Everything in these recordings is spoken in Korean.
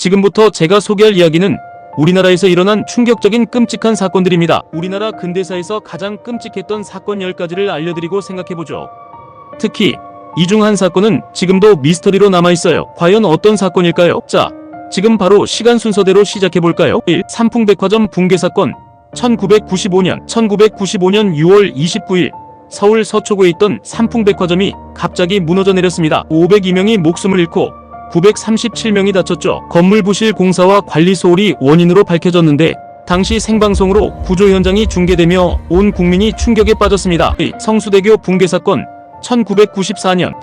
지금부터 제가 소개할 이야기는 우리나라에서 일어난 충격적인 끔찍한 사건들입니다. 우리나라 근대사에서 가장 끔찍했던 사건 10가지를 알려드리고 생각해보죠. 특히 이 중 한 사건은 지금도 미스터리로 남아있어요. 과연 어떤 사건일까요? 자, 지금 바로 시간 순서대로 시작해볼까요? 1. 삼풍백화점 붕괴 사건. 1995년 6월 29일 서울 서초구에 있던 삼풍백화점이 갑자기 무너져 내렸습니다. 502명이 목숨을 잃고 937명이 다쳤죠. 건물 부실 공사와 관리 소홀이 원인으로 밝혀졌는데 당시 생방송으로 구조 현장이 중계되며 온 국민이 충격에 빠졌습니다. 성수대교 붕괴 사건. 1994년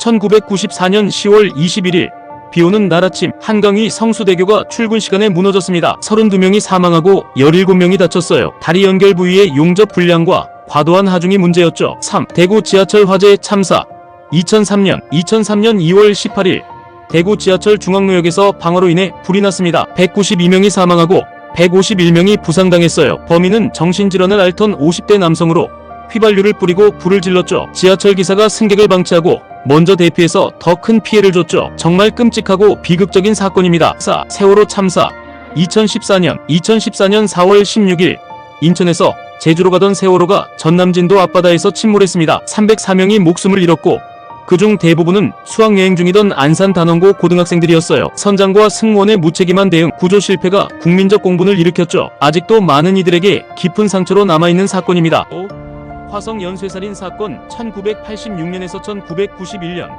10월 21일 비오는 날 아침 한강위 성수대교가 출근 시간에 무너졌습니다. 32명이 사망하고 17명이 다쳤어요. 다리 연결 부위의 용접 불량과 과도한 하중이 문제였죠. 3. 대구 지하철 화재 참사. 2003년 2월 18일 대구 지하철 중앙로역에서 방화로 인해 불이 났습니다. 192명이 사망하고 151명이 부상당했어요. 범인은 정신질환을 앓던 50대 남성으로 휘발유를 뿌리고 불을 질렀죠. 지하철 기사가 승객을 방치하고 먼저 대피해서 더 큰 피해를 줬죠. 정말 끔찍하고 비극적인 사건입니다. 4. 세월호 참사. 2014년 4월 16일 인천에서 제주로 가던 세월호가 전남진도 앞바다에서 침몰했습니다. 304명이 목숨을 잃었고 그중 대부분은 수학여행 중이던 안산 단원고 고등학생들이었어요. 선장과 승무원의 무책임한 대응, 구조 실패가 국민적 공분을 일으켰죠. 아직도 많은 이들에게 깊은 상처로 남아있는 사건입니다. 5. 화성 연쇄살인 사건. 1986년에서 1991년.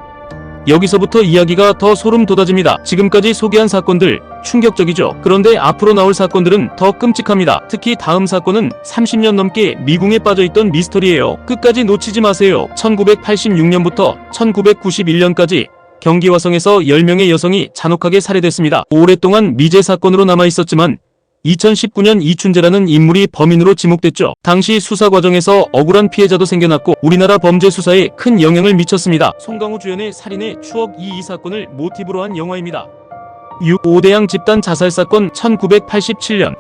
여기서부터 이야기가 더 소름 돋아집니다. 지금까지 소개한 사건들 충격적이죠. 그런데 앞으로 나올 사건들은 더 끔찍합니다. 특히 다음 사건은 30년 넘게 미궁에 빠져있던 미스터리예요. 끝까지 놓치지 마세요. 1986년부터 1991년까지 경기 화성에서 10명의 여성이 잔혹하게 살해됐습니다. 오랫동안 미제 사건으로 남아있었지만 2019년 이춘재라는 인물이 범인으로 지목됐죠. 당시 수사 과정에서 억울한 피해자도 생겨났고 우리나라 범죄 수사에 큰 영향을 미쳤습니다. 송강호 주연의 살인의 추억. 이 사건을 모티브로 한 영화입니다. 6. 오대양 집단 자살 사건. 1987년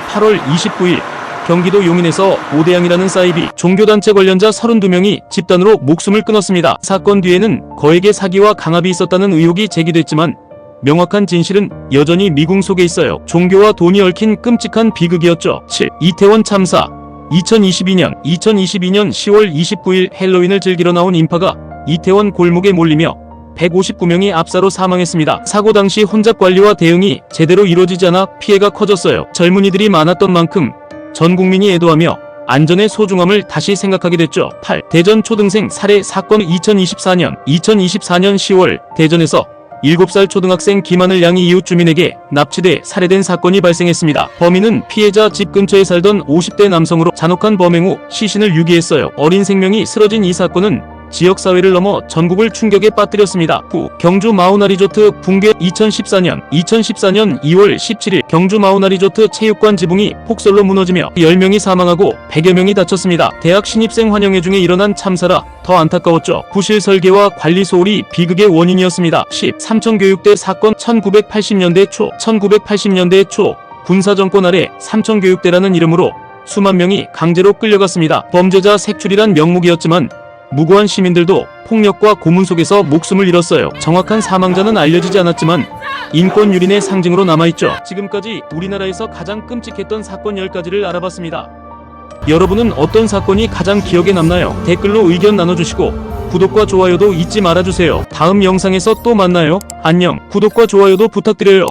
8월 29일 경기도 용인에서 오대양이라는 사이비 종교단체 관련자 32명이 집단으로 목숨을 끊었습니다. 사건 뒤에는 거액의 사기와 강압이 있었다는 의혹이 제기됐지만 명확한 진실은 여전히 미궁 속에 있어요. 종교와 돈이 얽힌 끔찍한 비극이었죠. 7. 이태원 참사. 2022년 10월 29일 헬로윈을 즐기러 나온 인파가 이태원 골목에 몰리며 159명이 압사로 사망했습니다. 사고 당시 혼잡 관리와 대응이 제대로 이루어지지 않아 피해가 커졌어요. 젊은이들이 많았던 만큼 전 국민이 애도하며 안전의 소중함을 다시 생각하게 됐죠. 8. 대전 초등생 살해 사건. 2024년 10월 대전에서 7살 초등학생 김하늘 양이 이웃 주민에게 납치돼 살해된 사건이 발생했습니다. 범인은 피해자 집 근처에 살던 50대 남성으로 잔혹한 범행 후 시신을 유기했어요. 어린 생명이 쓰러진 이 사건은 지역사회를 넘어 전국을 충격에 빠뜨렸습니다. 9. 경주 마우나리조트 붕괴. 2014년 2월 17일 경주 마우나리조트 체육관 지붕이 폭설로 무너지며 10명이 사망하고 100여 명이 다쳤습니다. 대학 신입생 환영회 중에 일어난 참사라 더 안타까웠죠. 부실 설계와 관리 소홀이 비극의 원인이었습니다. 10. 삼천교육대 사건. 1980년대 초 군사정권 아래 삼천교육대라는 이름으로 수만 명이 강제로 끌려갔습니다. 범죄자 색출이란 명목이었지만 무고한 시민들도 폭력과 고문 속에서 목숨을 잃었어요. 정확한 사망자는 알려지지 않았지만 인권 유린의 상징으로 남아있죠. 지금까지 우리나라에서 가장 끔찍했던 사건 10가지를 알아봤습니다. 여러분은 어떤 사건이 가장 기억에 남나요? 댓글로 의견 나눠주시고 구독과 좋아요도 잊지 말아주세요. 다음 영상에서 또 만나요. 안녕. 구독과 좋아요도 부탁드려요.